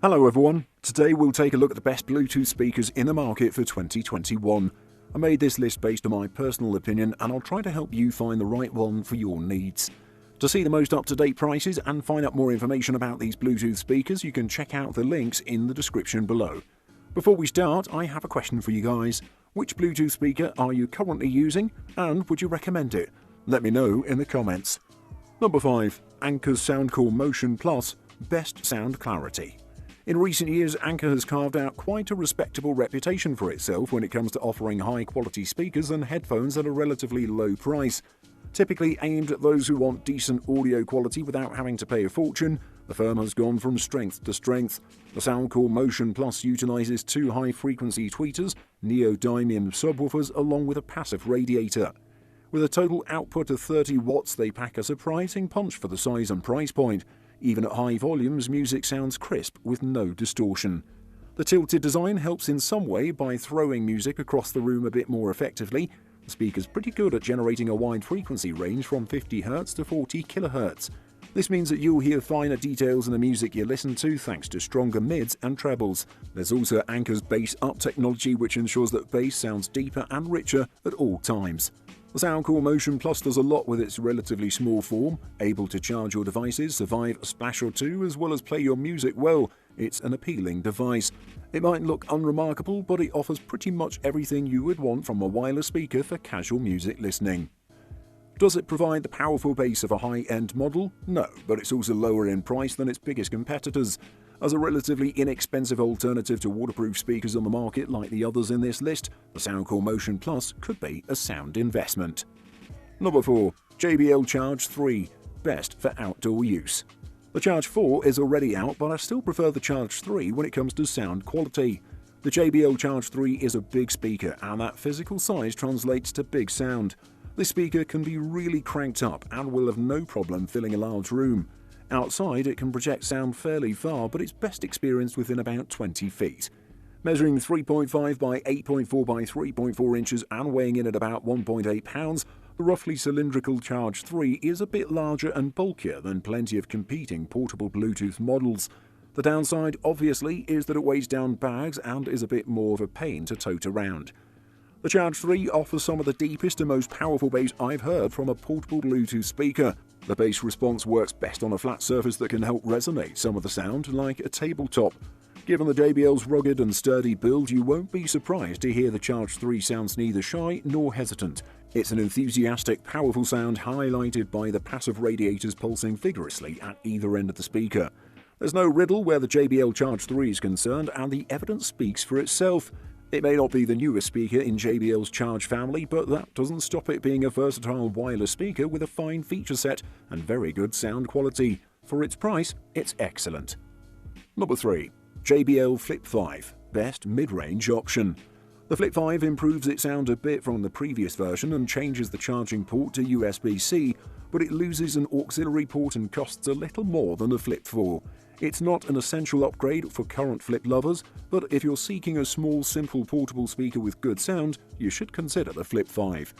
Hello everyone, today we'll take a look at the best Bluetooth speakers in the market for 2021. I made this list based on my personal opinion and I'll try to help you find the right one for your needs. To see the most up-to-date prices and find out more information about these Bluetooth speakers, you can check out the links in the description below. Before we start, I have a question for you guys. Which Bluetooth speaker are you currently using and would you recommend it? Let me know in the comments. Number 5. Anker's Soundcore Motion Plus Best Sound Clarity. In recent years, Anker has carved out quite a respectable reputation for itself when it comes to offering high-quality speakers and headphones at a relatively low price. Typically aimed at those who want decent audio quality without having to pay a fortune, the firm has gone from strength to strength. The Soundcore Motion Plus utilizes two high-frequency tweeters, neodymium subwoofers along with a passive radiator. With a total output of 30 watts, they pack a surprising punch for the size and price point. Even at high volumes, music sounds crisp with no distortion. The tilted design helps in some way by throwing music across the room a bit more effectively. The speaker's pretty good at generating a wide frequency range from 50 Hz to 40 kHz. This means that you'll hear finer details in the music you listen to thanks to stronger mids and trebles. There's also Anker's Bass Up technology, which ensures that bass sounds deeper and richer at all times. The Soundcore Motion Plus does a lot with its relatively small form, able to charge your devices, survive a splash or two, as well as play your music well. It's an appealing device. It might look unremarkable, but it offers pretty much everything you would want from a wireless speaker for casual music listening. Does it provide the powerful bass of a high-end model? No, but it's also lower in price than its biggest competitors. As a relatively inexpensive alternative to waterproof speakers on the market like the others in this list, the Soundcore Motion Plus could be a sound investment. Number 4. JBL Charge 3 Best for outdoor use. The Charge 4 is already out, but I still prefer the Charge 3 when it comes to sound quality. The JBL Charge 3 is a big speaker, and that physical size translates to big sound. This speaker can be really cranked up and will have no problem filling a large room. Outside, it can project sound fairly far, but it's best experienced within about 20 feet. Measuring 3.5 by 8.4 by 3.4 inches and weighing in at about 1.8 pounds, the roughly cylindrical Charge 3 is a bit larger and bulkier than plenty of competing portable Bluetooth models. The downside, obviously, is that it weighs down bags and is a bit more of a pain to tote around. The Charge 3 offers some of the deepest and most powerful bass I've heard from a portable Bluetooth speaker. The bass response works best on a flat surface that can help resonate some of the sound, like a tabletop. Given the JBL's rugged and sturdy build, you won't be surprised to hear the Charge 3 sounds neither shy nor hesitant. It's an enthusiastic, powerful sound highlighted by the passive radiators pulsing vigorously at either end of the speaker. There's no riddle where the JBL Charge 3 is concerned, and the evidence speaks for itself. It may not be the newest speaker in JBL's Charge family, but that doesn't stop it being a versatile wireless speaker with a fine feature set and very good sound quality. For its price, it's excellent. Number 3. JBL Flip 5 Best Mid-Range Option. The Flip 5 improves its sound a bit from the previous version and changes the charging port to USB-C, but it loses an auxiliary port and costs a little more than the Flip 4. It's not an essential upgrade for current Flip lovers, but if you're seeking a small, simple portable speaker with good sound, you should consider the Flip 5.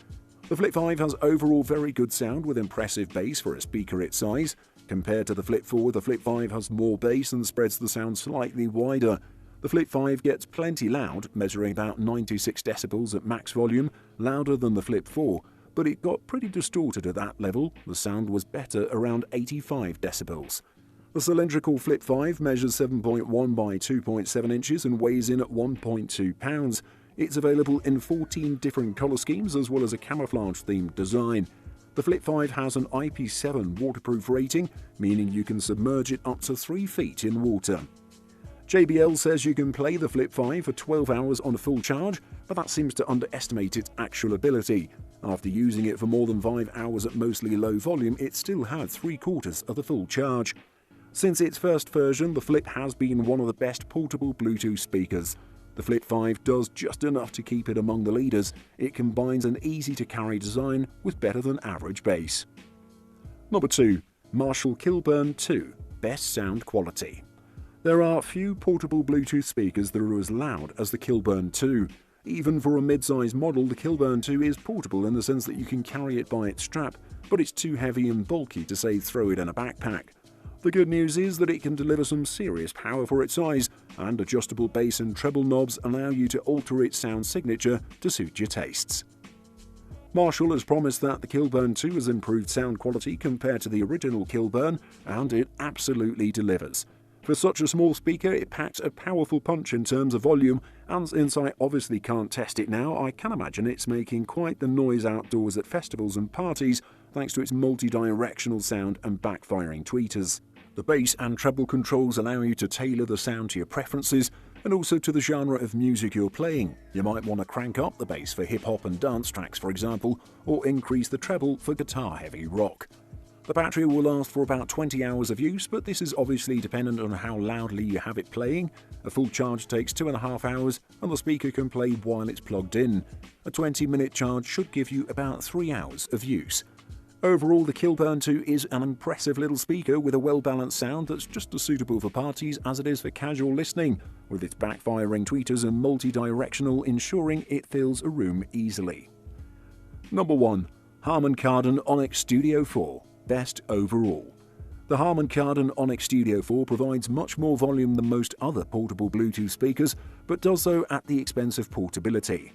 The Flip 5 has overall very good sound with impressive bass for a speaker its size. Compared to the Flip 4, the Flip 5 has more bass and spreads the sound slightly wider. The Flip 5 gets plenty loud, measuring about 96 decibels at max volume, louder than the Flip 4, but it got pretty distorted at that level. The sound was better around 85 decibels. The cylindrical Flip 5 measures 7.1 by 2.7 inches and weighs in at 1.2 pounds. It's available in 14 different color schemes as well as a camouflage-themed design. The Flip 5 has an IP7 waterproof rating, meaning you can submerge it up to 3 feet in water. JBL says you can play the Flip 5 for 12 hours on a full charge, but that seems to underestimate its actual ability. After using it for more than 5 hours at mostly low volume, it still had 3/4 of the full charge. Since its first version, the Flip has been one of the best portable Bluetooth speakers. The Flip 5 does just enough to keep it among the leaders. It combines an easy-to-carry design with better than average bass. Number 2. Marshall Kilburn 2 Best Sound Quality. There are few portable Bluetooth speakers that are as loud as the Kilburn 2. Even for a mid-size model, the Kilburn 2 is portable in the sense that you can carry it by its strap, but it's too heavy and bulky to say throw it in a backpack. The good news is that it can deliver some serious power for its size, and adjustable bass and treble knobs allow you to alter its sound signature to suit your tastes. Marshall has promised that the Kilburn 2 has improved sound quality compared to the original Kilburn, and it absolutely delivers. For such a small speaker, it packs a powerful punch in terms of volume, and since I obviously can't test it now, I can imagine it's making quite the noise outdoors at festivals and parties thanks to its multi-directional sound and backfiring tweeters. The bass and treble controls allow you to tailor the sound to your preferences and also to the genre of music you're playing. You might want to crank up the bass for hip-hop and dance tracks, for example, or increase the treble for guitar-heavy rock. The battery will last for about 20 hours of use, but this is obviously dependent on how loudly you have it playing. A full charge takes 2.5 hours, and the speaker can play while it's plugged in. A 20-minute charge should give you about 3 hours of use. Overall, the Kilburn 2 is an impressive little speaker with a well-balanced sound that's just as suitable for parties as it is for casual listening, with its backfiring tweeters and multi-directional ensuring it fills a room easily. Number 1. Harman Kardon Onyx Studio 4. Best overall. The Harman Kardon Onyx Studio 4 provides much more volume than most other portable Bluetooth speakers, but does so at the expense of portability.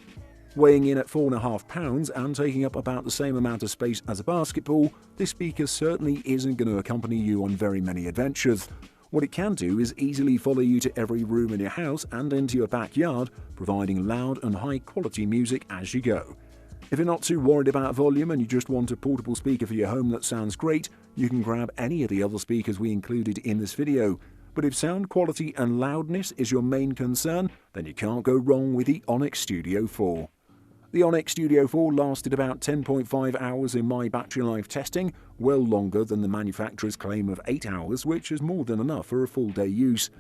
Weighing in at 4.5 pounds and taking up about the same amount of space as a basketball, this speaker certainly isn't going to accompany you on very many adventures. What it can do is easily follow you to every room in your house and into your backyard, providing loud and high-quality music as you go. If you're not too worried about volume and you just want a portable speaker for your home that sounds great, you can grab any of the other speakers we included in this video. But if sound quality and loudness is your main concern, then you can't go wrong with the Onyx Studio 4. The Onyx Studio 4 lasted about 10.5 hours in my battery life testing, well longer than the manufacturer's claim of 8 hours, which is more than enough for a full day use.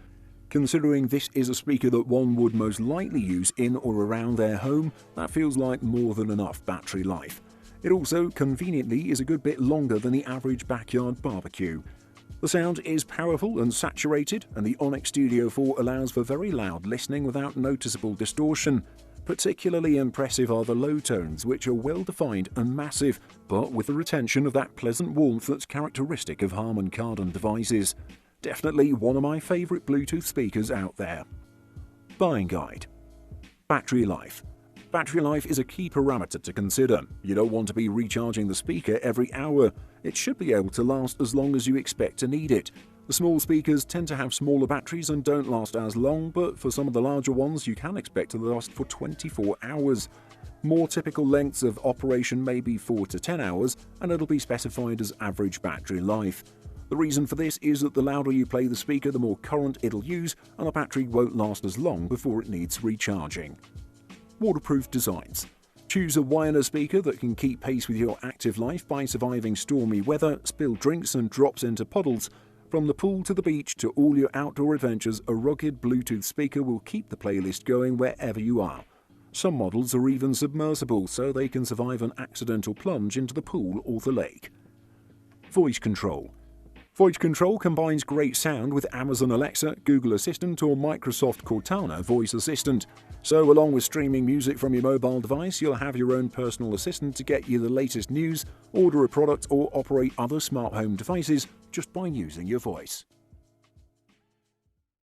Considering this is a speaker that one would most likely use in or around their home, that feels like more than enough battery life. It also, conveniently, is a good bit longer than the average backyard barbecue. The sound is powerful and saturated, and the Onyx Studio 4 allows for very loud listening without noticeable distortion. Particularly impressive are the low tones, which are well defined and massive, but with the retention of that pleasant warmth that's characteristic of Harman Kardon devices. Definitely one of my favourite Bluetooth speakers out there. Buying guide. Battery life. Battery life is a key parameter to consider. You don't want to be recharging the speaker every hour. It should be able to last as long as you expect to need it. The small speakers tend to have smaller batteries and don't last as long, but for some of the larger ones you can expect to last for 24 hours. More typical lengths of operation may be 4 to 10 hours, and it'll be specified as average battery life. The reason for this is that the louder you play the speaker, the more current it'll use, and the battery won't last as long before it needs recharging. Waterproof designs. Choose a wireless speaker that can keep pace with your active life by surviving stormy weather, spilled drinks and drops into puddles. From the pool to the beach to all your outdoor adventures, a rugged Bluetooth speaker will keep the playlist going wherever you are. Some models are even submersible, so they can survive an accidental plunge into the pool or the lake. Voice control. Voice control combines great sound with Amazon Alexa, Google Assistant or Microsoft Cortana voice assistant. So along with streaming music from your mobile device, you'll have your own personal assistant to get you the latest news, order a product or operate other smart home devices just by using your voice.